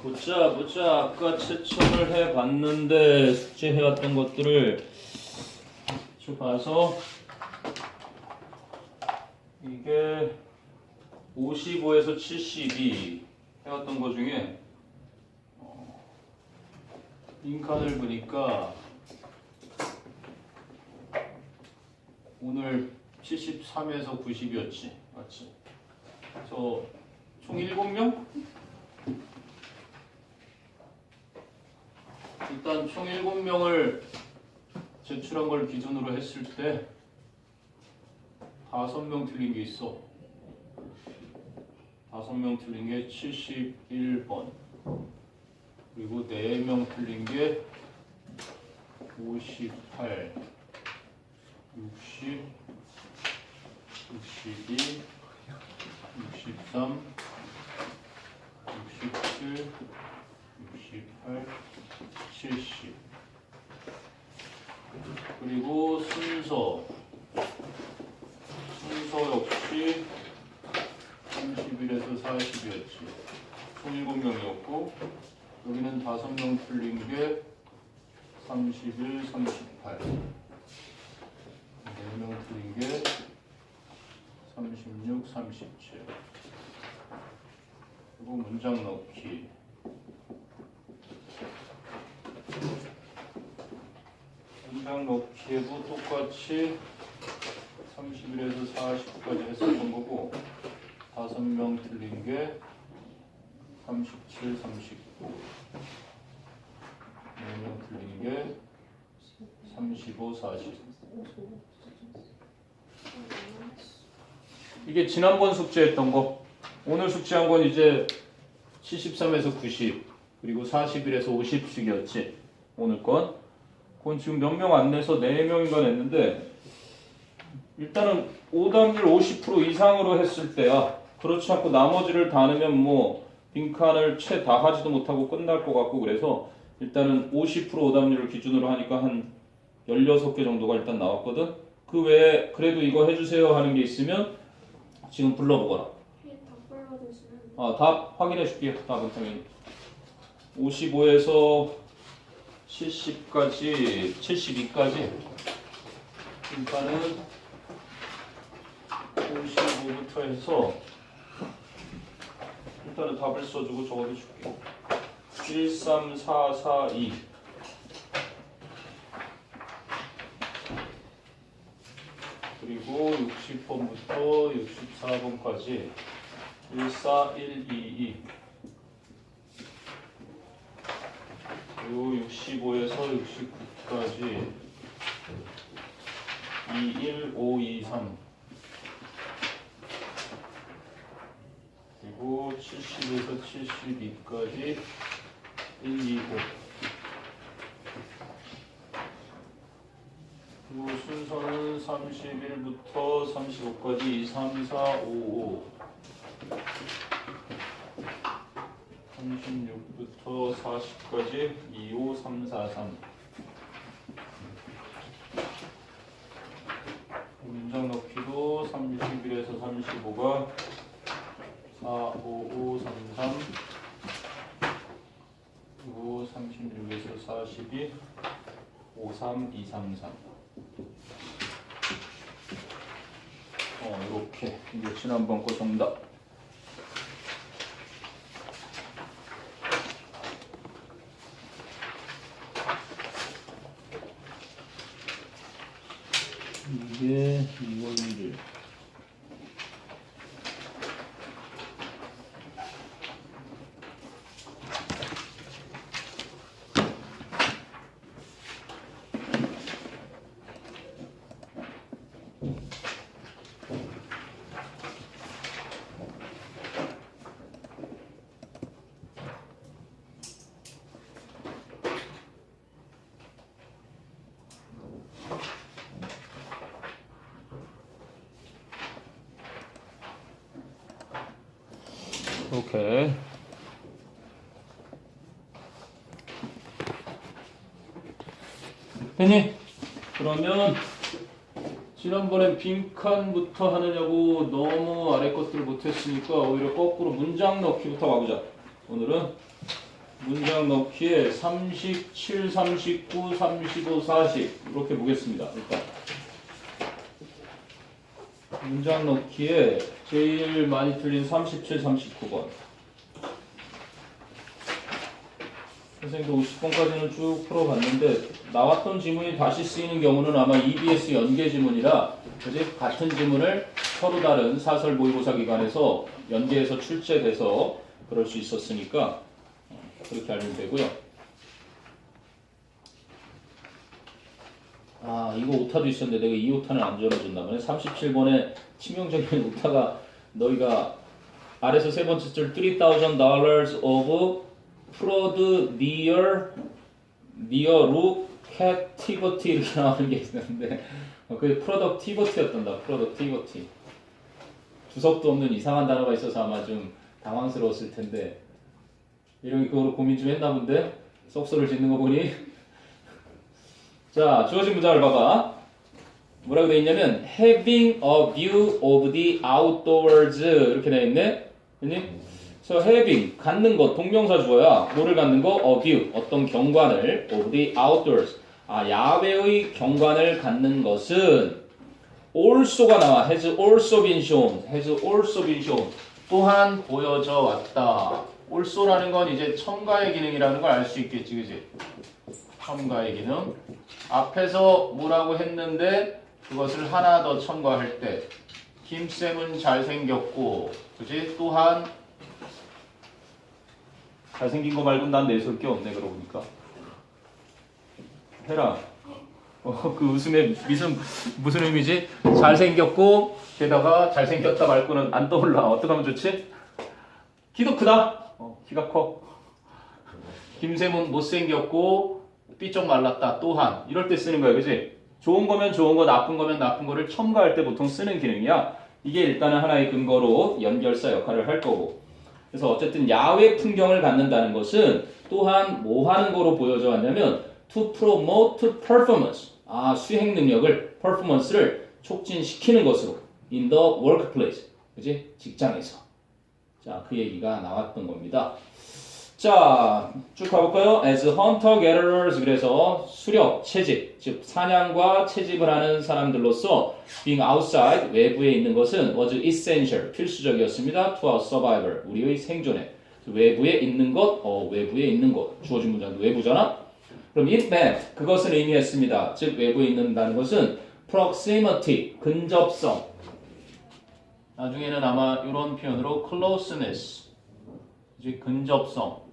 보자. 아까 채점을 해봤는데 숙제해왔던 것들을 쭉 봐서 이게 55에서 72 해왔던 것 중에 빈칸을 보니까 오늘 73에서 90이었지, 맞지? 저 총 7명? 일단 총 7명을 제출한 걸 기준으로 했을 때 5명 틀린 게 있어. 5명 틀린 게 71번. 그리고 4명 틀린 게 58, 60, 62, 63, 67, 68, 70. 그리고 순서 역시 31에서 40이었지. 총 7명이었고 여기는 5명 틀린 게 31, 38. 4명 틀린 게 36, 37. 그리고 문장 넣기. 문장 넣기에도 똑같이 31에서 40까지 했었던 거고 5명 틀린 게 37, 39. 4명 틀린 게 35, 40. 이게 지난번 숙제했던 거. 오늘 숙제한 건 이제 73에서 90 그리고 41에서 50씩이었지. 오늘 건. 그건 지금 몇 명 안 내서 4명인가 냈는데 일단은 오답률 50% 이상으로 했을 때야. 그렇지 않고 나머지를 다 넣으면 뭐 빈칸을 채 다 하지도 못하고 끝날 것 같고 그래서 일단은 50% 오답률을 기준으로 하니까 한 16개 정도가 일단 나왔거든. 그 외에 그래도 이거 해주세요 하는 게 있으면 지금 불러보거라. 답 확인해 줄게요. 답은 당연히 55에서 70까지 72까지 그러니까는 55부터 해서 일단은 답을 써주고 적어도 줄게. 13442 그리고 60번부터 64번까지 14122 그리고 65에서 69까지 21523 그리고 70에서 72까지 125 그리고 순서는 31부터 35까지 23455 36부터 40까지 25343 문장 넣기도 31에서 35가 45533 그리고 36에서 40이 53233 이렇게 이게 지난번 거 정답. 이게 2월 1일. 오케이. 됐니? 그러면 지난번엔 빈칸부터 하느냐고 너무 아래 것들을 못했으니까 오히려 거꾸로 문장 넣기부터 가보자. 오늘은 문장 넣기에 37, 39, 35, 40 이렇게 보겠습니다. 일단 문장 넣기에 제일 많이 틀린 37, 39번. 선생님도 50번까지는 쭉 풀어봤는데 나왔던 지문이 다시 쓰이는 경우는 아마 EBS 연계 지문이라 그지? 같은 지문을 서로 다른 사설 모의고사 기관에서 연계해서 출제돼서 그럴 수 있었으니까 그렇게 알면 되고요. 아 이거 오타도 있었는데 내가 이 오타는 안 적어줬나 보네. 37번에 치명적인 오타가 너희가 아래서 세 번째 줄 $3,000 of fraud near root captivity 이렇게 나오는 게 있는데 그게 productivity였단다. productivity. 주석도 없는 이상한 단어가 있어서 아마 좀 당황스러웠을 텐데 이런 그거로 고민 좀 했나 본데 썩소를 짓는 거 보니 자 주어진 문장을 봐봐. 뭐라고 되어 있냐면 having a view of the outdoors 이렇게 되어 있네. 그래서 having 갖는 것 동명사 주어야 뭐를 갖는 거? a view 어떤 경관을 of the outdoors 야외의 경관을 갖는 것은 also가 나와. has also been shown. has also been shown. 또한 보여져 왔다. also라는 건 이제 첨가의 기능이라는 걸 알 수 있겠지, 그지? 첨가의 기능. 앞에서 뭐라고 했는데 그것을 하나 더 첨가할 때 김쌤은 잘생겼고, 그지? 또한 잘생긴 거 말고는 난 내세울 게 없네, 그러고 보니까. 해라. 그 웃음의 무슨 의미지? 잘생겼고 게다가 잘생겼다 말고는 안 떠올라. 어떻게 하면 좋지? 키도 크다. 키가 커. 김샘은 못생겼고 삐쩍 말랐다. 또한 이럴 때 쓰는 거야, 그지? 좋은 거면 좋은 거, 나쁜 거면 나쁜 거를 첨가할 때 보통 쓰는 기능이야. 이게 일단은 하나의 근거로 연결사 역할을 할 거고. 그래서 어쨌든 야외 풍경을 갖는다는 것은 또한 뭐 하는 거로 보여져 왔냐면 to promote performance. 수행 능력을, performance를 촉진시키는 것으로 in the workplace. 그지? 직장에서. 자, 그 얘기가 나왔던 겁니다. 자, 쭉 가볼까요? As hunter-gatherers, 그래서 수렵, 채집, 즉 사냥과 채집을 하는 사람들로서 being outside, 외부에 있는 것은 was essential, 필수적이었습니다. to our survival, 우리의 생존에. 외부에 있는 것, 외부에 있는 것. 주어진 문장도 외부잖아? 그럼 it meant, 그것은 의미했습니다. 즉 외부에 있는다는 것은 proximity, 근접성. 나중에는 아마 이런 표현으로 closeness, 즉 근접성.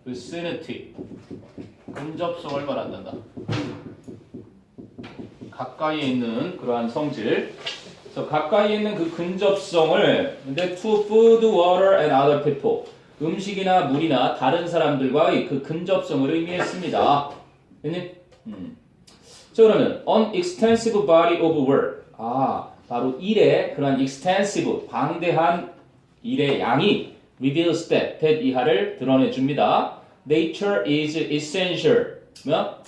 vicinity, 근접성을 말한단다. 가까이에 있는 그러한 성질. 그래서 가까이에 있는 그 근접성을 근데 to food, water and other people. 음식이나 물이나 다른 사람들과의 그 근접성을 의미했습니다. 됐니? 자 그러면 an extensive body of work. 바로 일의 그런 extensive, 방대한 일의 양이 reveals that 이하를 드러내줍니다. Nature is essential. 뭐야?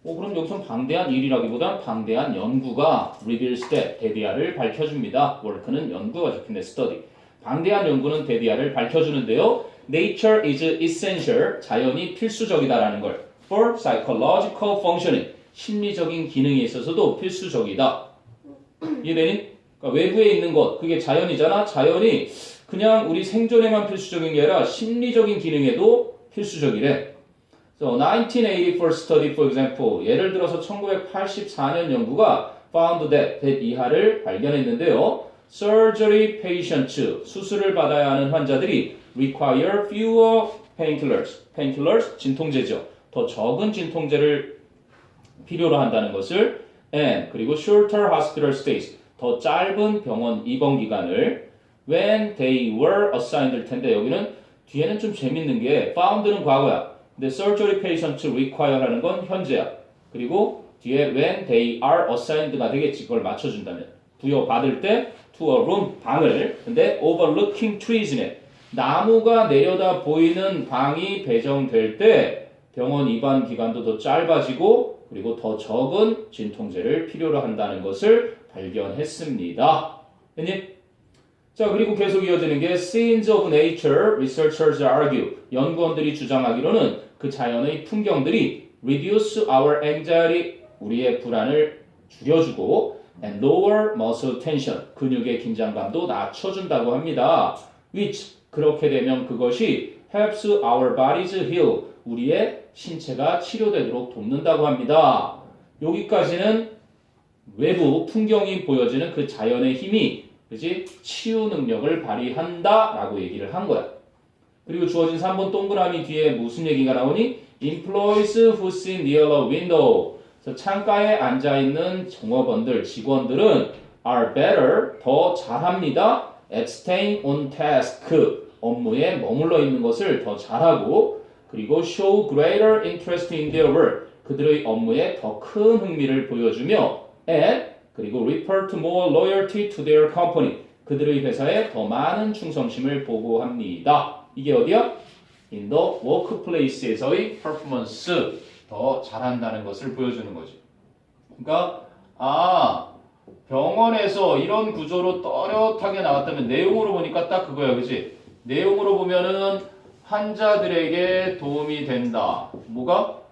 그럼 여기서 방대한 일이라기보단 방대한 연구가 reveals that 이하를 밝혀줍니다. work는 연구가 적힌데 study. 방대한 연구는 이하를 밝혀주는데요. Nature is essential. 자연이 필수적이다라는 걸. For psychological functioning. 심리적인 기능에 있어서도 필수적이다. 이해되니? 그러니까 외부에 있는 것, 그게 자연이잖아. 자연이 그냥 우리 생존에만 필수적인 게 아니라 심리적인 기능에도 필수적이래. So 1984 study, for example, 예를 들어서 1984년 연구가 found that 이하를 발견했는데요. Surgery patients, 수술을 받아야 하는 환자들이 require fewer painkillers, 진통제죠. 더 적은 진통제를 필요로 한다는 것을 and 그리고 shorter hospital stays, 더 짧은 병원 입원 기간을 when they were assigned 일 텐데 여기는 뒤에는 좀 재밌는 게 found는 과거야. 근데 surgery patients require 하는 건 현재야. 그리고 뒤에 when they are assigned가 되겠지. 그걸 맞춰준다면 부여받을 때 to a room, 방을. 근데 overlooking trees네. 나무가 내려다 보이는 방이 배정될 때 병원 입원 기간도 더 짧아지고 그리고 더 적은 진통제를 필요로 한다는 것을 발견했습니다. 됐니? 자, 그리고 계속 이어지는 게 scenes of nature, researchers argue. 연구원들이 주장하기로는 그 자연의 풍경들이 reduce our anxiety, 우리의 불안을 줄여주고 and lower muscle tension, 근육의 긴장감도 낮춰준다고 합니다. which, 그렇게 되면 그것이 helps our bodies heal, 우리의 신체가 치료되도록 돕는다고 합니다. 여기까지는 외부 풍경이 보여지는 그 자연의 힘이 그지 치유 능력을 발휘한다라고 얘기를 한 거야. 그리고 주어진 3번 동그라미 뒤에 무슨 얘기가 나오니? Employees who sit near a window. 그래서 창가에 앉아 있는 종업원들, 직원들은 are better, 더 잘합니다. at staying on task, 업무에 머물러 있는 것을 더 잘하고, 그리고 show greater interest in their work, 그들의 업무에 더 큰 흥미를 보여주며, and 그리고 report more loyalty to their company, 그들의 회사에 더 많은 충성심을 보고합니다. 이게 어디야? in the workplace에서의 performance, 더 잘한다는 것을 보여주는 거지. 그러니까 병원에서 이런 구조로 또렷하게 나왔다면 내용으로 보니까 딱 그거야, 그치? 내용으로 보면은 환자들에게 도움이 된다. 뭐가?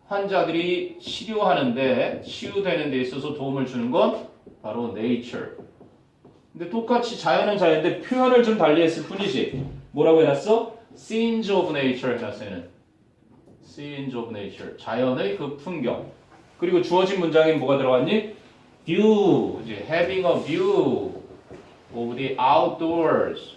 환자들이 치료하는데, 치유되는 데 있어서 도움을 주는 건 바로 nature. 근데 똑같이 자연은 자연인데 표현을 좀 달리 했을 뿐이지. 뭐라고 해놨어? scenes of nature 해놨어, 얘는. scenes of nature. 자연의 그 풍경. 그리고 주어진 문장에 뭐가 들어갔니? view. 이제 having a view of the outdoors.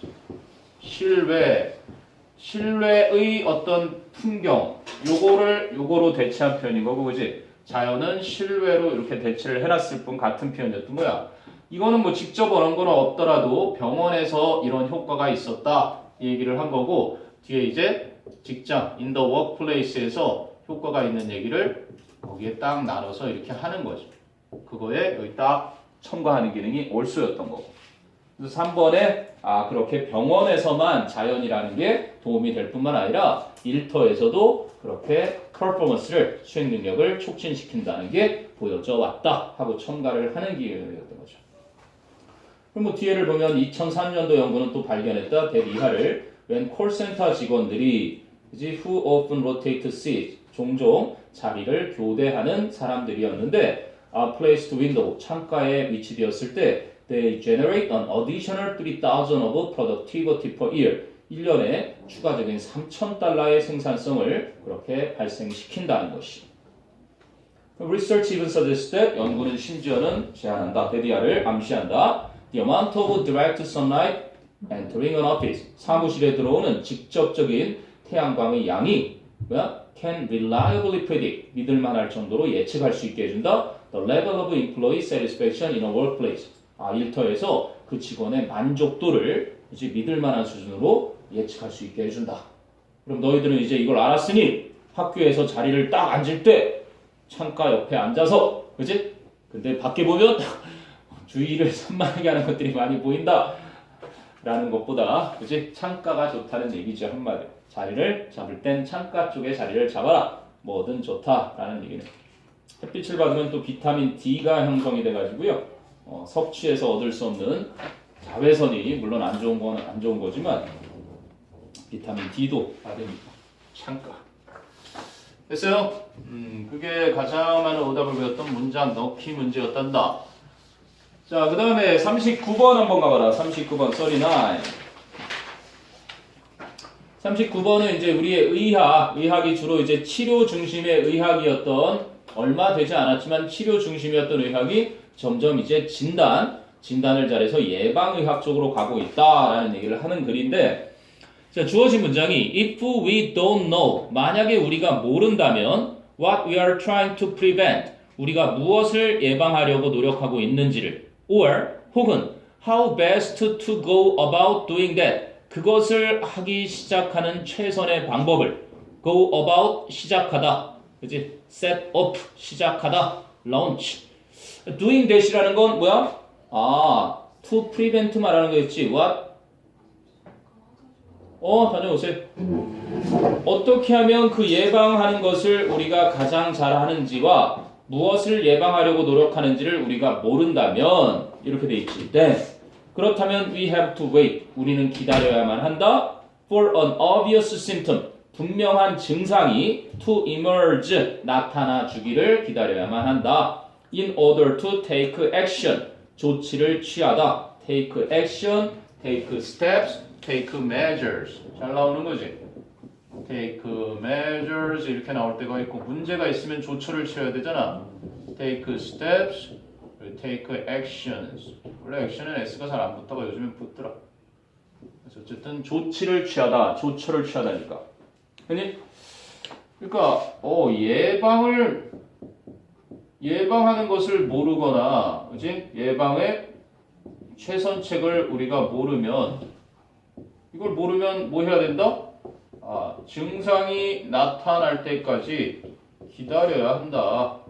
실외의 어떤 풍경, 요거로 대체한 표현인 거고, 그지? 자연은 실외로 이렇게 대체를 해놨을 뿐 같은 표현이었던 거야. 이거는 뭐 직접 언한 건 없더라도 병원에서 이런 효과가 있었다 이 얘기를 한 거고, 뒤에 이제 직장, in the workplace에서 효과가 있는 얘기를 거기에 딱 나눠서 이렇게 하는 거죠. 그거에 여기 딱 첨가하는 기능이 olso였던 거고. 그래서 3번에 그렇게 병원에서만 자연이라는 게 도움이 될 뿐만 아니라 일터에서도 그렇게 퍼포먼스를, 수행 능력을 촉진시킨다는 게 보여져 왔다 하고 첨가를 하는 기능이었던 거죠. 그럼 뭐 뒤에를 보면 2003년도 연구는 또 발견했다. 대 이하를 when 콜센터 직원들이 who often rotate seats, 종종 자리를 교대하는 사람들이었는데 placed window, 창가에 위치되었을 때 they generate an additional 3,000 of productivity per year. 1년에 추가적인 3,000달러의 생산성을 그렇게 발생시킨다는 것이. Research even suggests that, 연구는 심지어는 제안한다, 대디아를 암시한다. The amount of direct sunlight entering an office, 사무실에 들어오는 직접적인 태양광의 양이 can reliably predict, 믿을만할 정도로 예측할 수 있게 해준다. The level of employee satisfaction in a workplace, 일터에서 그 직원의 만족도를 이제 믿을만한 수준으로 예측할 수 있게 해준다. 그럼 너희들은 이제 이걸 알았으니 학교에서 자리를 딱 앉을 때 창가 옆에 앉아서, 그치? 근데 밖에 보면 주위를 산만하게 하는 것들이 많이 보인다 라는 것보다, 그치? 창가가 좋다는 얘기죠, 한마디로. 자리를 잡을 땐 창가 쪽에 자리를 잡아라, 뭐든 좋다라는 얘기는. 햇빛을 받으면 또 비타민 D가 형성이 돼가지고요, 섭취해서 얻을 수 없는 자외선이 물론 안 좋은 건 안 좋은 거지만 비타민 D도 받으니까. 창가. 됐어요? 그게 가장 많은 오답을 배웠던 문장 넣기 문제였단다. 자, 그 다음에 39번 한번 가봐라. 39번 39. 39번은 이제 우리의 의학이 주로 이제 치료 중심의 의학이었던, 얼마 되지 않았지만 치료 중심이었던 의학이 점점 이제 진단을 잘해서 예방의학 쪽으로 가고 있다라는 얘기를 하는 글인데, 자, 주어진 문장이 if we don't know, 만약에 우리가 모른다면 what we are trying to prevent, 우리가 무엇을 예방하려고 노력하고 있는지를, or 혹은 how best to go about doing that, 그것을 하기 시작하는 최선의 방법을, go about 시작하다, 그치? set up 시작하다, launch. doing that이라는 건 뭐야? to prevent 말하는 거였지. what? 다녀오세요. 어떻게 하면 그 예방하는 것을 우리가 가장 잘하는지와 무엇을 예방하려고 노력하는지를 우리가 모른다면, 이렇게 돼 있지. then 그렇다면 we have to wait. 우리는 기다려야만 한다. For an obvious symptom. 분명한 증상이 to emerge. 나타나 주기를 기다려야만 한다. In order to take action. 조치를 취하다. take action, take steps, take measures. 잘 나오는 거지. take measures 이렇게 나올 때가 있고 문제가 있으면 조처를 취해야 되잖아. take steps, take actions. 원래 action은 S가 잘 안 붙다가 요즘엔 붙더라. 그래서 어쨌든 조치를 취하다, 조처를 취하다니까. 그러니까 예방하는 것을 모르거나, 그지? 예방의 최선책을 우리가 모르면 이걸 모르면 뭐 해야 된다? 증상이 나타날 때까지 기다려야 한다.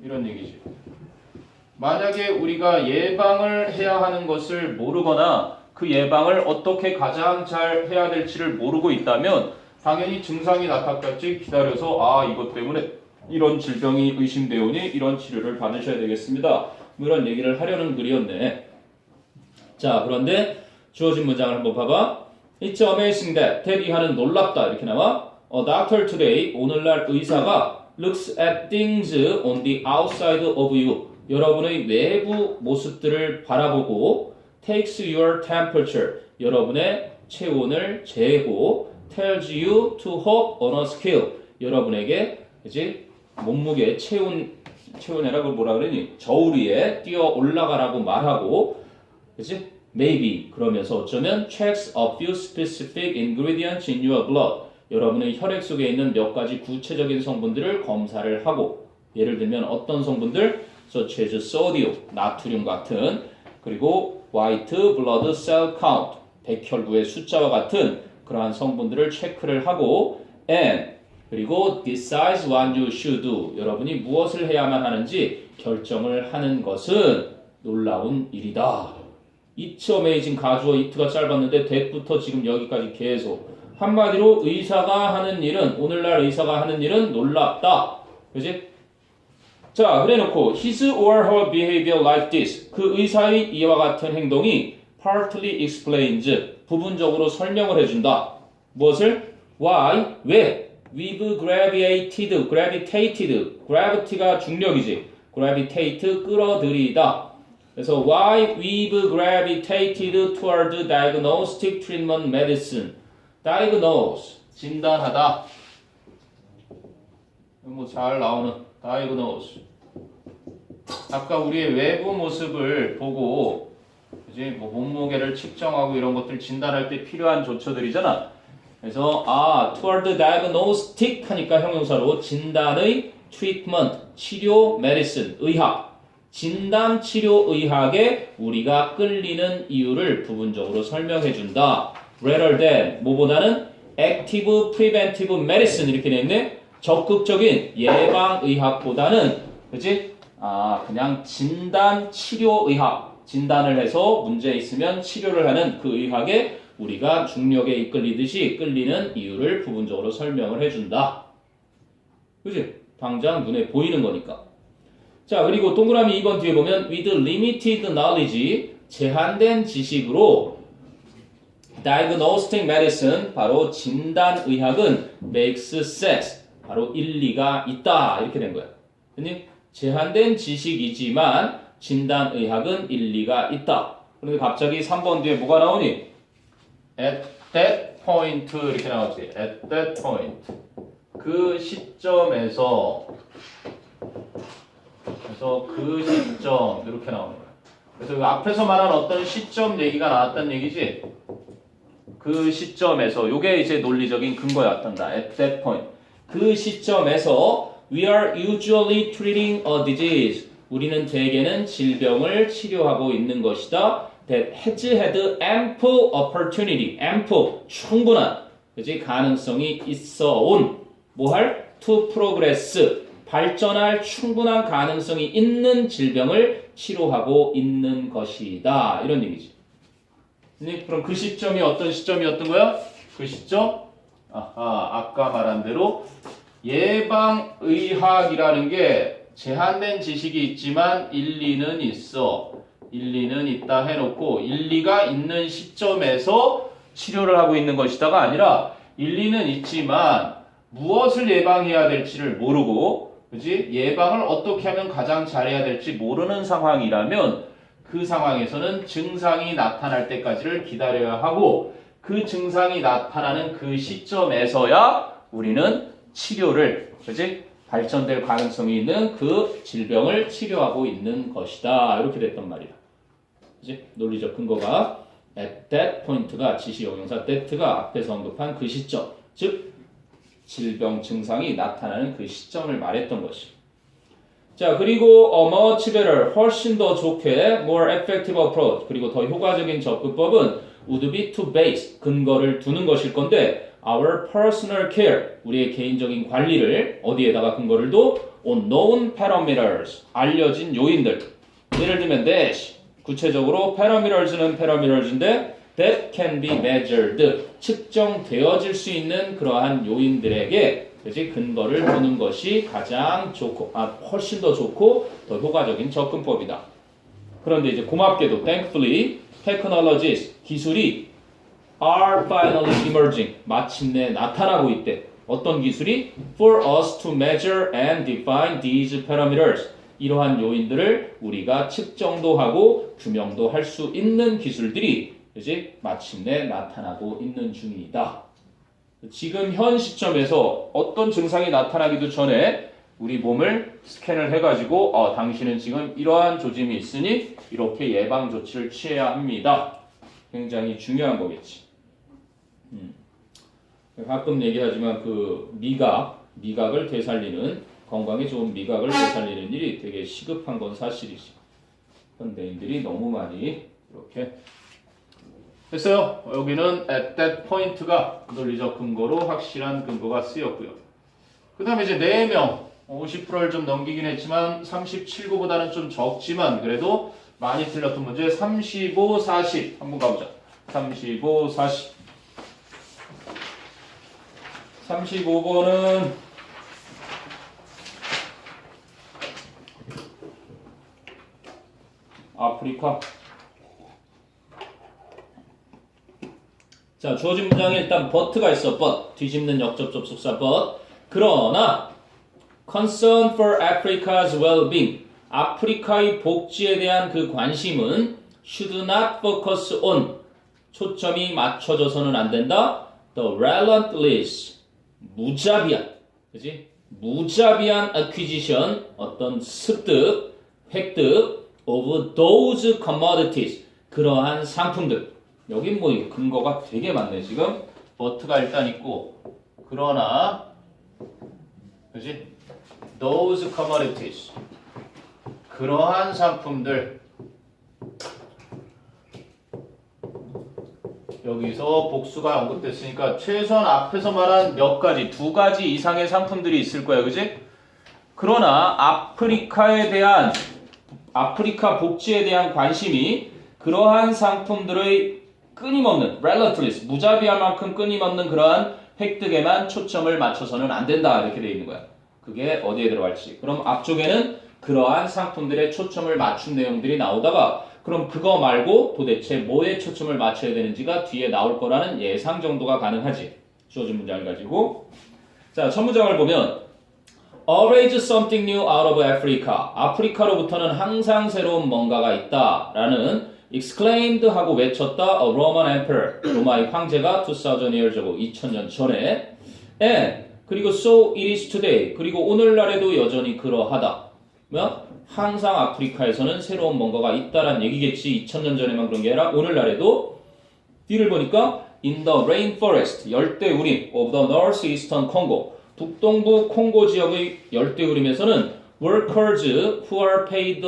이런 얘기지. 만약에 우리가 예방을 해야 하는 것을 모르거나 그 예방을 어떻게 가장 잘 해야 될지를 모르고 있다면 당연히 증상이 나타날 때까지 기다려서 이것 때문에 이런 질병이 의심되오니 이런 치료를 받으셔야 되겠습니다. 이런 얘기를 하려는 글이었네. 자, 그런데 주어진 문장을 한번 봐봐. It's amazing that 이하는 놀랍다 이렇게 나와. A doctor today 오늘날 의사가 looks at things on the outside of you. 여러분의 외부 모습들을 바라보고 takes your temperature. 여러분의 체온을 재고 tells you to hop on a scale. 여러분에게 그치? 몸무게 체온이라고 뭐라 그러니? 저울 위에 뛰어 올라가라고 말하고 그치? Maybe 그러면서 어쩌면 checks a few specific ingredients in your blood. 여러분의 혈액 속에 있는 몇 가지 구체적인 성분들을 검사를 하고 예를 들면 어떤 성분들? such as sodium, 나트륨 같은 그리고 white blood cell count, 백혈구의 숫자와 같은 그러한 성분들을 체크를 하고 and 그리고 decide what you should do. 여러분이 무엇을 해야만 하는지 결정을 하는 것은 놀라운 일이다. It's amazing 가주어 it가 짧았는데 that부터 지금 여기까지 계속 한마디로 의사가 하는 일은 오늘날 의사가 하는 일은 놀랍다. 그지? 자, 그래놓고 his or her behavior like this 그 의사의 이와 같은 행동이 partly explains 부분적으로 설명을 해준다. 무엇을? Why? 왜? We've gravitated gravity가 중력이지 gravitate 끌어들이다. 그래서 why we've gravitated toward diagnostic treatment medicine diagnose 진단하다 뭐 잘 나오는 diagnose 아까 우리의 외부 모습을 보고 이제 뭐 몸무게를 측정하고 이런 것들 진단할 때 필요한 조처들이잖아. 그래서 toward diagnostic 하니까 형용사로 진단의 treatment 치료 medicine 의학 진단 치료 의학에 우리가 끌리는 이유를 부분적으로 설명해 준다. rather than 뭐보다는 active preventive medicine 이렇게 냈네. 적극적인 예방 의학보다는 그렇지? 그냥 진단 치료 의학 진단을 해서 문제 있으면 치료를 하는 그 의학에 우리가 중력에 이끌리듯이 끌리는 이유를 부분적으로 설명을 해준다. 그치? 당장 눈에 보이는 거니까. 자, 그리고 동그라미 2번 뒤에 보면 with limited knowledge 제한된 지식으로 diagnostic medicine 바로 진단의학은 makes sense 바로 일리가 있다 이렇게 된 거야. 그니 제한된 지식이지만 진단의학은 일리가 있다. 그런데 갑자기 3번 뒤에 뭐가 나오니? At that point 이렇게 나오지. At that point 그 시점에서 그래서 그 시점 이렇게 나오는 거야. 그래서 앞에서 말한 어떤 시점 얘기가 나왔다는 얘기지. 그 시점에서 요게 이제 논리적인 근거였단다. At that point 그 시점에서 we are usually treating a disease 우리는 대개는 질병을 치료하고 있는 것이다. That has had ample opportunity, ample 충분한 그지 가능성이 있어온 뭐할 to progress 발전할 충분한 가능성이 있는 질병을 치료하고 있는 것이다 이런 얘기지. 그럼 그 시점이 어떤 시점이었던 거야? 그 시점? 아까 말한 대로 예방의학이라는 게 제한된 지식이 있지만 일리는 있어. 일리는 있다 해놓고 일리가 있는 시점에서 치료를 하고 있는 것이다가 아니라 일리는 있지만 무엇을 예방해야 될지를 모르고 그지? 예방을 어떻게 하면 가장 잘해야 될지 모르는 상황이라면 그 상황에서는 증상이 나타날 때까지를 기다려야 하고 그 증상이 나타나는 그 시점에서야 우리는 치료를 그지? 발전될 가능성이 있는 그 질병을 치료하고 있는 것이다. 이렇게 됐단 말이야. 그지? 논리적 근거가 at that point가 지시용용사 that가 앞에서 언급한 그 시점, 즉 질병 증상이 나타나는 그 시점을 말했던 것이. 자, 그리고 much better, 훨씬 더 좋게, more effective approach, 그리고 더 효과적인 접근법은 would be to base, 근거를 두는 것일 건데 our personal care, 우리의 개인적인 관리를 어디에다가 근거를 둬? on known parameters, 알려진 요인들. 예를 들면 dash, 구체적으로 parameters는 parameters인데 that can be measured, 측정되어질 수 있는 그러한 요인들에게 그치? 근거를 두는 것이 가장 좋고, 훨씬 더 좋고 더 효과적인 접근법이다. 그런데 이제 고맙게도 thankfully technologies, 기술이 are finally emerging, 마침내 나타나고 있대. 어떤 기술이? For us to measure and define these parameters, 이러한 요인들을 우리가 측정도 하고 규명도 할 수 있는 기술들이 그치? 마침내 나타나고 있는 중이다. 지금 현 시점에서 어떤 증상이 나타나기도 전에 우리 몸을 스캔을 해가지고 당신은 지금 이러한 조짐이 있으니 이렇게 예방 조치를 취해야 합니다. 굉장히 중요한 거겠지. 가끔 얘기하지만 그 미각을 되살리는, 건강에 좋은 미각을 되살리는 일이 되게 시급한 건 사실이지. 현대인들이 너무 많이 이렇게 됐어요. 여기는 at that point가 논리적 근거로 확실한 근거가 쓰였고요. 그 다음에 이제 4명 50%를 좀 넘기긴 했지만 37구보다는 좀 적지만 그래도 많이 틀렸던 문제 35, 40 한번 가보자. 35, 40 35번은 아프리카. 자, 주어진 문장에 일단 but가 있어. but, 뒤집는 역접 접속사 but. 그러나 concern for Africa's well-being, 아프리카의 복지에 대한 그 관심은 should not focus on, 초점이 맞춰져서는 안 된다. The relentless, 무자비한, 그지? 무자비한 acquisition, 어떤 습득, 획득 of those commodities, 그러한 상품들. 여긴 뭐 근거가 되게 많네 지금. but가 일단 있고, 그러나, 그지? Those commodities, 그러한 상품들. 여기서 복수가 언급됐으니까 최소한 앞에서 말한 몇 가지, 2가지 이상의 상품들이 있을 거야, 그지? 그러나 아프리카 복지에 대한 관심이 그러한 상품들의 끊임없는, relentless, 무자비할 만큼 끊임없는 그러한 획득에만 초점을 맞춰서는 안 된다, 이렇게 되어 있는 거야. 그게 어디에 들어갈지. 그럼 앞쪽에는 그러한 상품들의 초점을 맞춘 내용들이 나오다가 그럼 그거 말고 도대체 뭐에 초점을 맞춰야 되는지가 뒤에 나올 거라는 예상 정도가 가능하지. 주어진 문장을 가지고. 자, 첫 문장을 보면 Always something new out of Africa. 아프리카로부터는 항상 새로운 뭔가가 있다 라는 exclaimed 하고 외쳤다 a Roman emperor. 로마의 황제가 2000 years ago, 2000년 전에. And 그리고 so it is today. 그리고 오늘날에도 여전히 그러하다. 뭐? 항상 아프리카에서는 새로운 뭔가가 있다란 얘기겠지. 2000년 전에만 그런 게 아니라 오늘날에도. 뒤를 보니까 in the rainforest, 열대우림 of the northeastern Congo, 북동부 콩고 지역의 열대우림에서는 workers who are paid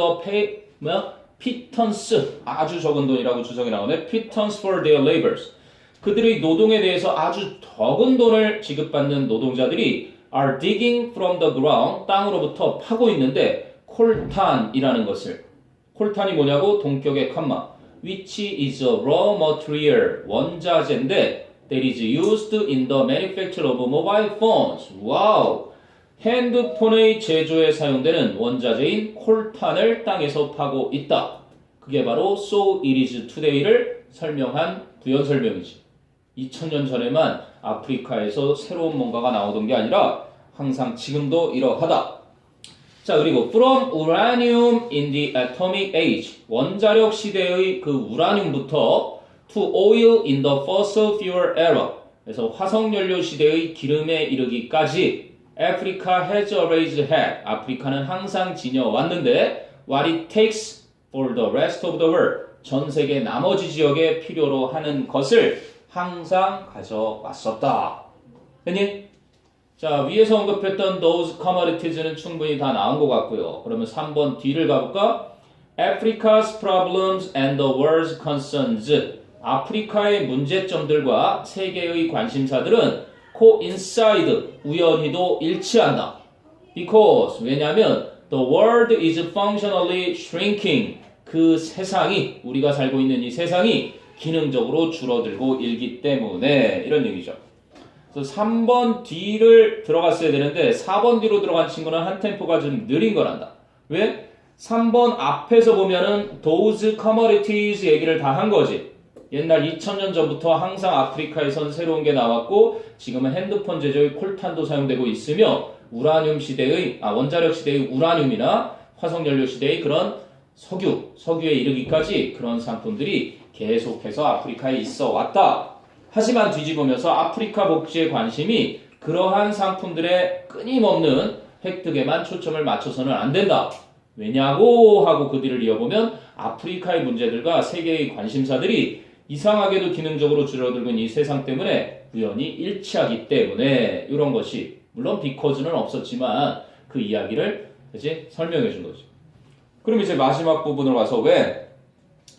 pittance, 아주 적은 돈이라고 주석이 나오네. pittance for their labors. 그들의 노동에 대해서 아주 적은 돈을 지급받는 노동자들이 are digging from the ground, 땅으로부터 파고 있는데 콜탄이라는 것을, 콜탄이 뭐냐고? 동격의 컴마, which is a raw material, 원자재인데 that is used in the manufacture of mobile phones. 와우! 핸드폰의 제조에 사용되는 원자재인 콜탄을 땅에서 파고 있다. 그게 바로 So it is today를 설명한 부연 설명이지. 2000년 전에만 아프리카에서 새로운 뭔가가 나오던 게 아니라 항상 지금도 이러하다. 자, 그리고 from uranium in the atomic age, 원자력 시대의 그 우라늄부터 to oil in the fossil fuel era, 그래서 화석연료 시대의 기름에 이르기까지 Africa has always had, 아프리카는 항상 지녀왔는데 what it takes for the rest of the world, 전 세계 나머지 지역에 필요로 하는 것을 항상 가져왔었다. 됐니? 자, 위에서 언급했던 those commodities는 충분히 다 나온 것 같고요. 그러면 3번 뒤를 가볼까? Africa's problems and the world's concerns. 아프리카의 문제점들과 세계의 관심사들은 coincide, 우연히도 일치한다. Because, 왜냐하면 the world is functionally shrinking. 그 세상이, 우리가 살고 있는 이 세상이 기능적으로 줄어들고 있기 때문에 이런 얘기죠. 그래서 3번 뒤를 들어갔어야 되는데 4번 뒤로 들어간 친구는 한 템포가 좀 느린 거란다. 왜? 3번 앞에서 보면은 those commodities 얘기를 다 한 거지. 옛날 2000년 전부터 항상 아프리카에선 새로운 게 나왔고 지금은 핸드폰 제조의 콜탄도 사용되고 있으며 우라늄 시대의 원자력 시대의 우라늄이나 화석연료 시대의 그런 석유에 이르기까지 그런 상품들이 계속해서 아프리카에 있어 왔다. 하지만 뒤집으면서 아프리카 복지에 관심이 그러한 상품들의 끊임없는 획득에만 초점을 맞춰서는 안 된다. 왜냐고 하고 그 뒤를 이어보면 아프리카의 문제들과 세계의 관심사들이 이상하게도 기능적으로 줄어들고 있는 이 세상 때문에 우연히 일치하기 때문에 이런 것이 물론 because는 없었지만 그 이야기를 이제 설명해 준 거죠. 그럼 이제 마지막 부분으로 가서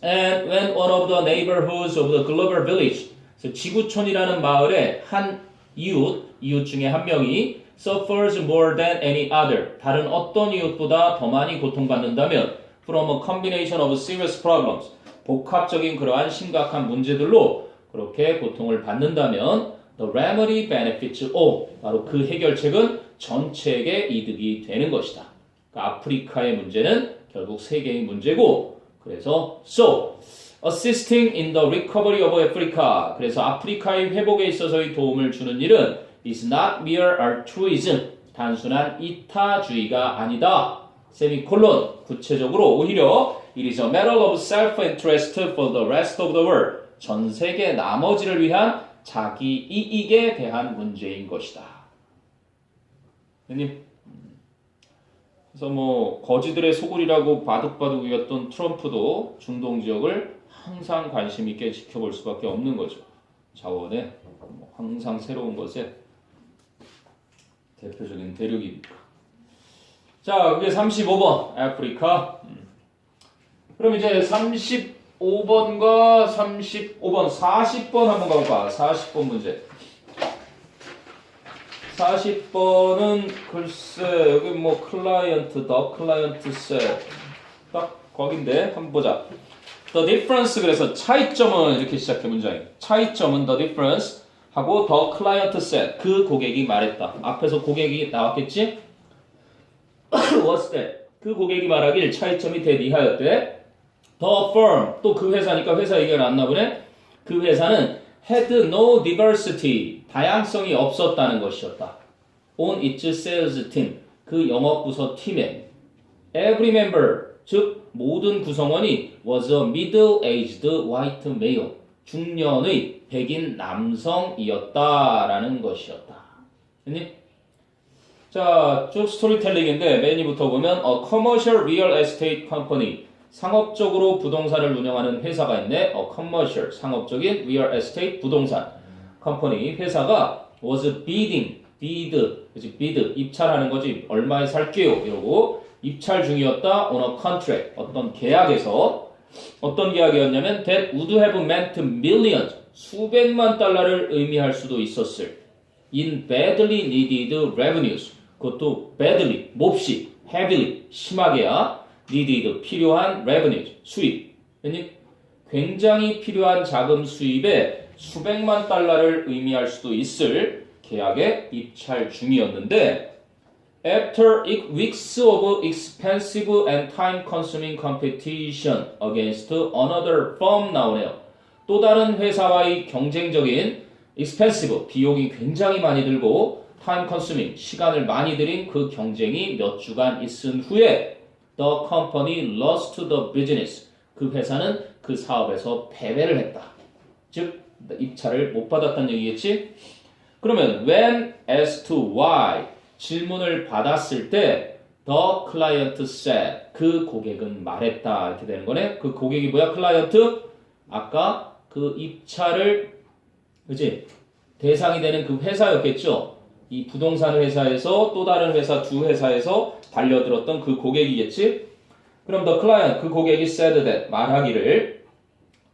And when one of the neighborhoods of the global village, 지구촌이라는 마을의 한 이웃 중에 한 명이 suffers more than any other, 다른 어떤 이웃보다 더 많이 고통받는다면 from a combination of serious problems, 복합적인 그러한 심각한 문제들로 그렇게 고통을 받는다면 the remedy benefits all, 바로 그 해결책은 전체에게 이득이 되는 것이다. 그러니까 아프리카의 문제는 결국 세계의 문제고 그래서 so assisting in the recovery of Africa. 그래서 아프리카의 회복에 있어서의 도움을 주는 일은 is not mere altruism. 단순한 이타주의가 아니다. 세미콜론. 구체적으로 오히려 it is a matter of self-interest for the rest of the world. 전 세계 나머지를 위한 자기 이익에 대한 문제인 것이다. 형님. 그래서 거지들의 소굴이라고 바둑바둑 이겼던 트럼프도 중동 지역을 항상 관심 있게 지켜볼 수밖에 없는 거죠. 자원에 항상 새로운 것에 대표적인 대륙이니까. 자, 그게 35번 아프리카. 그럼 이제 35번과 35번, 40번 한번 가볼까? 40번 문제. 40번은 글쎄 여기 클라이언트, 더 클라이언트 셋 딱 거긴데 한번 보자. The difference, 그래서 차이점은 이렇게 시작해 문장이. 차이점은 the difference 하고 the client said, 그 고객이 말했다. 앞에서 고객이 나왔겠지? What's that? 그 고객이 말하길 차이점이 대리하였대. The firm, 또 그 회사니까 회사 얘기가 났나 보네. 그 회사는 had no diversity, 다양성이 없었다는 것이었다. On its sales team, 그 영업부서 팀에 every member, 즉 모든 구성원이 was a middle-aged white male, 중년의 백인 남성이었다라는 것이었다. 됐니? 자, 쭉 스토리텔링인데 맨 위부터 보면 a commercial real estate company, 상업적으로 부동산을 운영하는 회사가 있네. a commercial, 상업적인 real estate 부동산 company, 회사가 was bidding, bid, 입찰하는 거지. 얼마에 살게요 이러고 입찰 중이었다. on a contract, 어떤 계약에서. 어떤 계약이었냐면 that would have meant millions, 수백만 달러를 의미할 수도 있었을 in badly needed revenues, 그것도 badly, 몹시, heavily, 심하게야 needed, 필요한 revenues, 수입. 굉장히 필요한 자금 수입에 수백만 달러를 의미할 수도 있을 계약의 입찰 중이었는데 After weeks of expensive and time-consuming competition against another firm 나오네요. 또 다른 회사와의 경쟁적인 expensive, 비용이 굉장히 많이 들고 time-consuming, 시간을 많이 들인 그 경쟁이 몇 주간 있은 후에 the company lost the business. 그 회사는 그 사업에서 패배를 했다. 즉, 입찰을 못 받았다는 얘기겠지? 그러면 when as to why 질문을 받았을 때 the client said 그 고객은 말했다 이렇게 되는 거네. 그 고객이 뭐야? 클라이언트? 아까 그 입찰을 그지 대상이 되는 그 회사였겠죠. 이 부동산 회사에서 또 다른 회사 두 회사에서 달려들었던 그 고객이겠지. 그럼 the client 그 고객이 said that 말하기를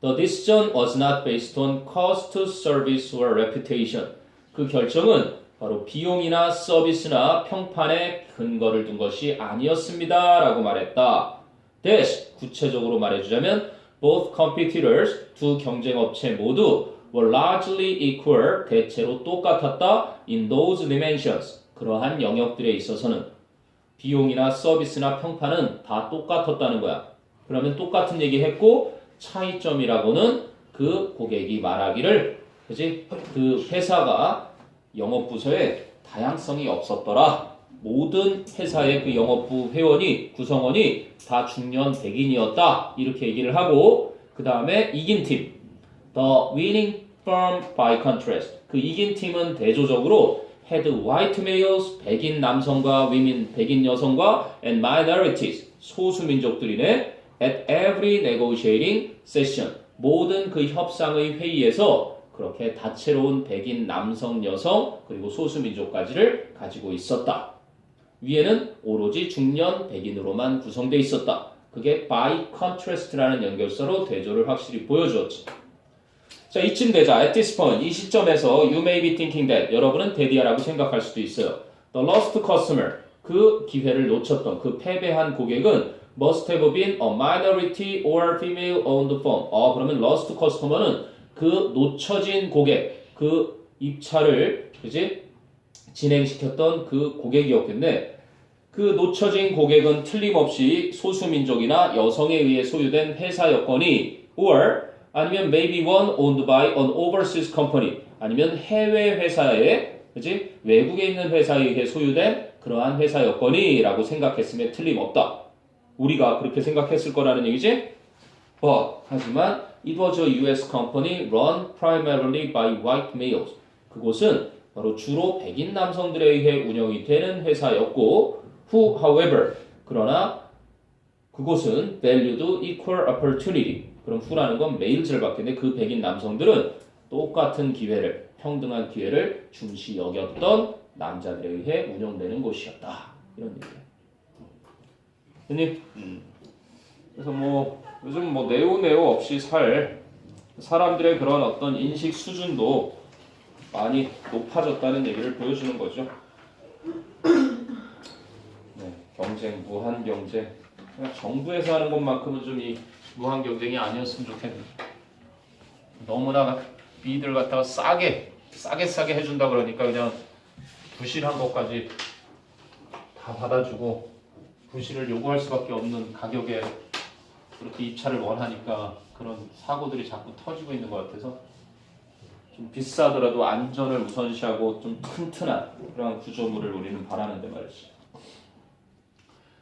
the decision was not based on cost, service or reputation. 그 결정은 바로 비용이나 서비스나 평판에 근거를 둔 것이 아니었습니다. 라고 말했다. 대신 구체적으로 말해주자면 both competitors, 두 경쟁업체 모두 were largely equal, 대체로 똑같았다. in those dimensions, 그러한 영역들에 있어서는 비용이나 서비스나 평판은 다 똑같았다는 거야. 그러면 똑같은 얘기 했고 차이점이라고는 그 고객이 말하기를 그지? 그 회사가 영업부서에 다양성이 없었더라. 모든 회사의 그 영업부 회원이 구성원이 다 중년 백인이었다. 이렇게 얘기를 하고 그 다음에 이긴 팀 The winning firm by contrast 그 이긴 팀은 대조적으로 had white males 백인 남성과 women 백인 여성과 and minorities 소수민족들이네 at every negotiating session 모든 그 협상의 회의에서 그렇게 다채로운 백인 남성, 여성 그리고 소수민족까지를 가지고 있었다. 위에는 오로지 중년 백인으로만 구성되어 있었다. 그게 by contrast라는 연결사로 대조를 확실히 보여주었지. 자, 이쯤 되자. At this point, 이 시점에서 you may be thinking that 여러분은 대디아라고 생각할 수도 있어요. The lost customer, 그 기회를 놓쳤던 그 패배한 고객은 must have been a minority or female owned firm. 그러면 lost customer는 그 놓쳐진 고객, 그 입찰을 그지 진행시켰던 그 고객이었겠네. 그 놓쳐진 고객은 틀림없이 소수민족이나 여성에 의해 소유된 회사였거니 or 아니면 maybe one owned by an overseas company 아니면 해외 회사에 그지 외국에 있는 회사에 의해 소유된 그러한 회사였거니 라고 생각했음에 틀림없다. 우리가 그렇게 생각했을 거라는 얘기지? 하지만 it was a US company run primarily by white males. 그곳은 바로 주로 백인 남성들에 의해 운영이 되는 회사였고 who, however, 그러나 그곳은 valued equal opportunity. 그럼 who라는 건 메일즈를 받겠네. 그 백인 남성들은 똑같은 기회를, 평등한 기회를 중시 여겼던 남자들에 의해 운영되는 곳이었다. 이런 얘기예요. 형님? 그래서 요즘 네오네오 없이 살 사람들의 그런 어떤 인식 수준도 많이 높아졌다는 얘기를 보여주는 거죠. 네, 경쟁, 무한 경쟁. 정부에서 하는 것만큼은 좀 이 무한 경쟁이 아니었으면 좋겠네. 너무나 비들 갖다가 싸게 해준다 그러니까 그냥 부실한 것까지 다 받아주고 부실을 요구할 수밖에 없는 가격에 그렇게 입찰을 원하니까 그런 사고들이 자꾸 터지고 있는 것 같아서 좀 비싸더라도 안전을 우선시하고 좀 튼튼한 그런 구조물을 우리는 바라는데 말이지.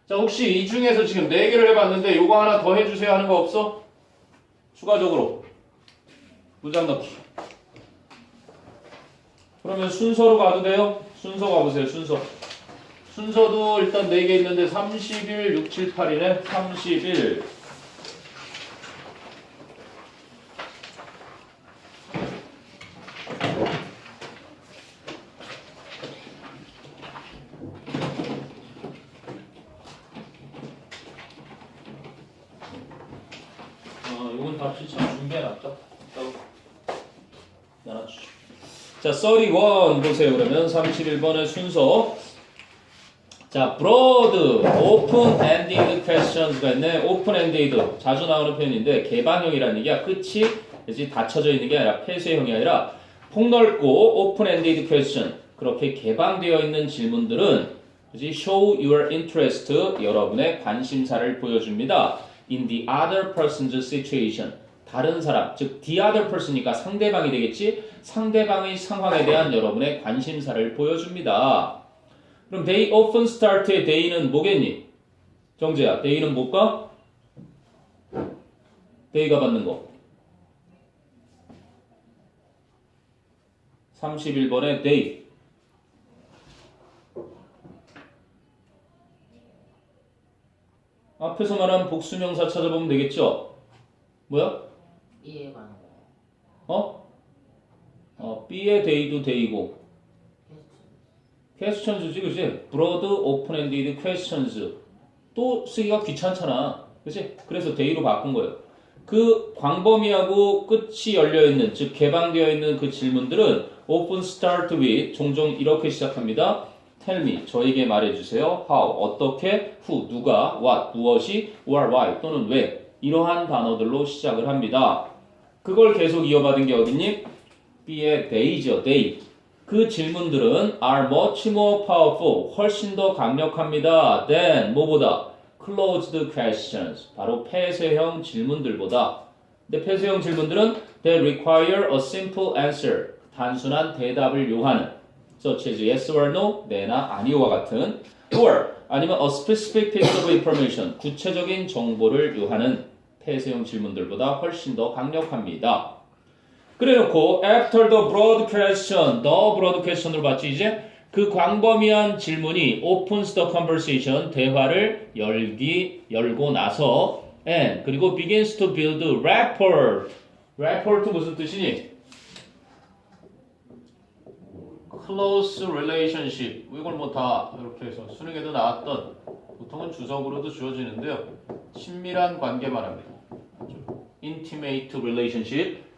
자, 혹시 이 중에서 지금 4개를 해봤는데 요거 하나 더 해주세요 하는 거 없어? 추가적으로 문장 넣기. 그러면 순서로 가도 돼요? 순서 가보세요. 순서도 일단 4개 있는데 30일, 6, 7, 8이네. 30일 요건 다 실천 준비해놨죠? 나눠주죠. 자, 31 보세요. 그러면 31번의 순서. 자, broad, open-ended questions가 있네. open-ended 자주 나오는 표현인데 개방형이라는 얘기야. 끝이 그치? 닫혀져 있는 게 아니라 폐쇄형이 아니라 폭넓고 open-ended question 그렇게 개방되어 있는 질문들은 그지? Show your interest, 여러분의 관심사를 보여줍니다. In the other person's situation, 다른 사람, 즉 the other person이니까 상대방이 되겠지? 상대방의 상황에 대한 여러분의 관심사를 보여줍니다. 그럼 they often start의 they는 뭐겠니? 정재야, they는 뭘까? they가 받는 거. 31번에 they. 앞에서 말한 복수명사 찾아보면 되겠죠? 뭐야? B에 관한 거. B의 day도 day고 questions지, 그치? broad, open-ended questions. 또 쓰기가 귀찮잖아. 그치? 그래서 day로 바꾼 거예요. 그 광범위하고 끝이 열려있는, 즉 개방되어 있는 그 질문들은 often start with, 종종 이렇게 시작합니다. Tell me, 저에게 말해주세요. How, 어떻게, who, 누가, what, 무엇이, or why, 또는 왜. 이러한 단어들로 시작을 합니다. 그걸 계속 이어받은 게 어딨니? B의 they죠, they. 그 질문들은 are much more powerful, 훨씬 더 강력합니다. than, 뭐보다? closed questions, 바로 폐쇄형 질문들보다. 근데 폐쇄형 질문들은 that require a simple answer, 단순한 대답을 요하는, such as yes or no, 네나 아니오와 같은, or 아니면 a specific piece of information, 구체적인 정보를 요하는 폐쇄형 질문들보다 훨씬 더 강력합니다. 그래놓고 after the broad question, the broad question으로 봤지 이제? 그 광범위한 질문이 opens the conversation, 대화를 열고 나서 and 그리고 begins to build rapport. rapport 무슨 뜻이니? close relationship. 이걸 뭐 다 이렇게 해서 수능에도 나왔던, 보통은 주석으로도 주어지는데요. 친밀한 관계 말합니다. intimate relationship.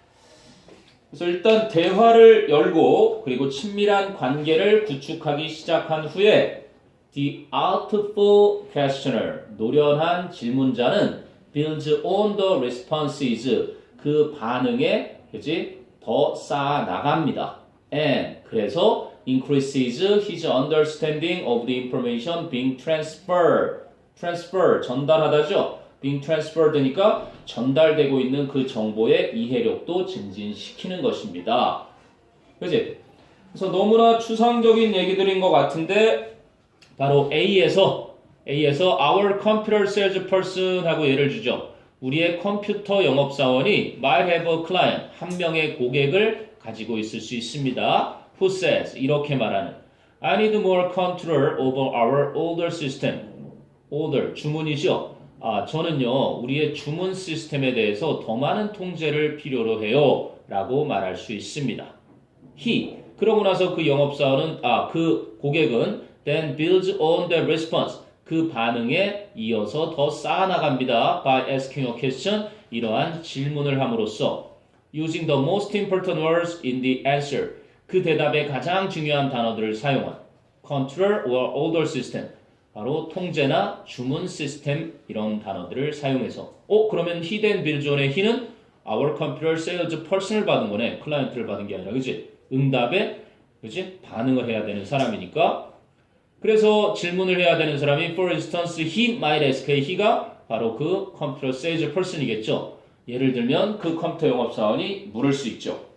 그래서 일단 대화를 열고 그리고 친밀한 관계를 구축하기 시작한 후에 the artful questioner, 노련한 질문자는 builds on the responses, 그 반응에 그치? 더 쌓아 나갑니다. and 그래서 increases his understanding of the information being transferred. transfer, 전달하다죠. being transferred 되니까 전달되고 있는 그 정보의 이해력도 증진시키는 것입니다. 그치? 그래서 너무나 추상적인 얘기들인 것 같은데 바로 A에서 our computer salesperson 하고 예를 주죠. 우리의 컴퓨터 영업사원이 might have a client, 한 명의 고객을 가지고 있을 수 있습니다. Who says, 이렇게 말하는 I need more control over our order system. order, 주문이죠. 저는요, 우리의 주문 시스템에 대해서 더 많은 통제를 필요로 해요. 라고 말할 수 있습니다. He, 그러고 나서 그 영업사원은, 그 고객은 then builds on the response, 그 반응에 이어서 더 쌓아나갑니다. By asking a question, 이러한 질문을 함으로써 using the most important words in the answer, 그 대답의 가장 중요한 단어들을 사용한 control or order system, 바로 통제나 주문 시스템 이런 단어들을 사용해서 그러면 he then builds on의 he는 our computer sales person을 받은 거네. 클라이언트를 받은 게 아니라 그지? 응답에 그지? 반응을 해야 되는 사람이니까 그래서 질문을 해야 되는 사람이 for instance he might ask, he가 바로 그 computer sales person이겠죠. 예를 들면 그 컴퓨터 영업사원이 물을 수 있죠.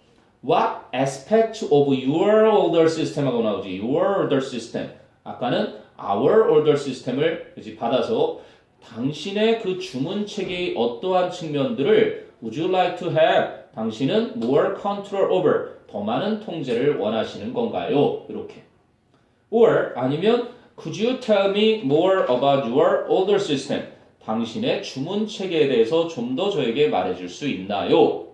What aspect of your order system 하고 나오지. your order system. 아까는 our order system을 받아서 당신의 그 주문 체계의 어떠한 측면들을 would you like to have? 당신은 more control over, 더 많은 통제를 원하시는 건가요? 이렇게. or 아니면 could you tell me more about your order system? 당신의 주문 체계에 대해서 좀 더 저에게 말해줄 수 있나요?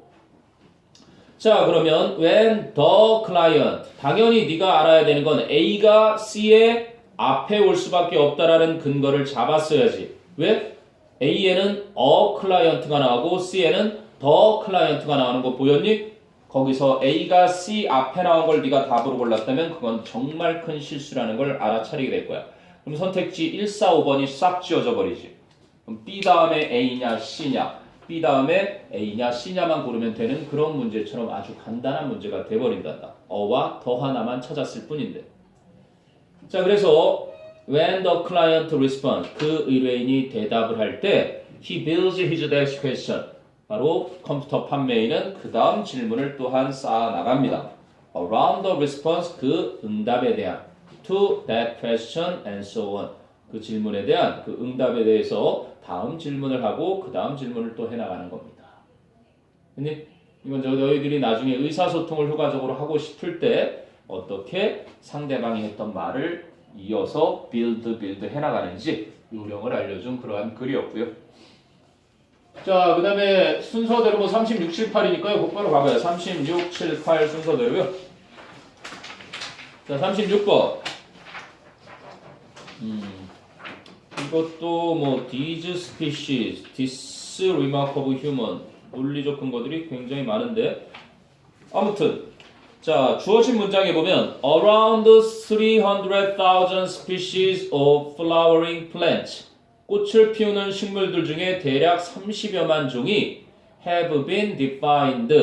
자, 그러면 when the client, 당연히 네가 알아야 되는 건 A가 C의 앞에 올 수밖에 없다라는 근거를 잡았어야지. 왜? A에는 a client가 나오고 C에는 the client가 나오는 거 보였니? 거기서 A가 C 앞에 나온 걸 네가 답으로 골랐다면 그건 정말 큰 실수라는 걸 알아차리게 될 거야. 그럼 선택지 1, 4, 5번이 싹 지워져 버리지. 그럼 B 다음에 A냐 C냐, B 다음에 A냐 C냐만 고르면 되는 그런 문제처럼 아주 간단한 문제가 돼버린단다. 어와 더 하나만 찾았을 뿐인데. 자, 그래서 when the client responds, 그 의뢰인이 대답을 할 때 he builds his next question. 바로 컴퓨터 판매인은 그 다음 질문을 또한 쌓아 나갑니다. Around the response, 그 응답에 대한 to that question and so on. 그 질문에 대한 그 응답에 대해서 다음 질문을 하고 그 다음 질문을 또 해나가는 겁니다. 근데 이건 너희들이 나중에 의사소통을 효과적으로 하고 싶을 때 어떻게 상대방이 했던 말을 이어서 빌드 해나가는지 요령을 알려준 그러한 글이었고요. 자, 그 다음에 순서대로 뭐 36, 7, 8이니까요. 곧바로 가봐요. 36, 7, 8 순서대로요. 자, 36번. 이것도 뭐 these species, this remark of human 논리적 근거들이 굉장히 많은데 아무튼 자, 주어진 문장에 보면 around 300,000 species of flowering plants 꽃을 피우는 식물들 중에 대략 30여만 종이 have been defined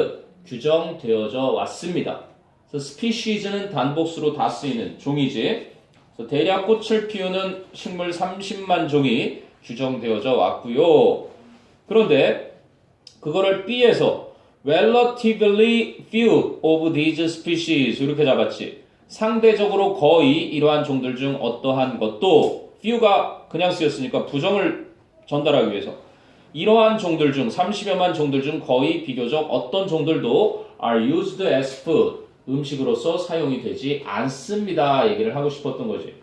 규정되어져 왔습니다. 그래서 species는 단복수로 다 쓰이는 종이지. 그래서 대략 꽃을 피우는 식물 30만 종이 규정되어져 왔고요. 그런데 그거를 B에서 relatively few of these species 이렇게 잡았지. 상대적으로 거의 이러한 종들 중 어떠한 것도 few가 그냥 쓰였으니까 부정을 전달하기 위해서 이러한 종들 중 30여만 종들 중 거의 비교적 어떤 종들도 are used as food 음식으로서 사용이 되지 않습니다. 얘기를 하고 싶었던 거지.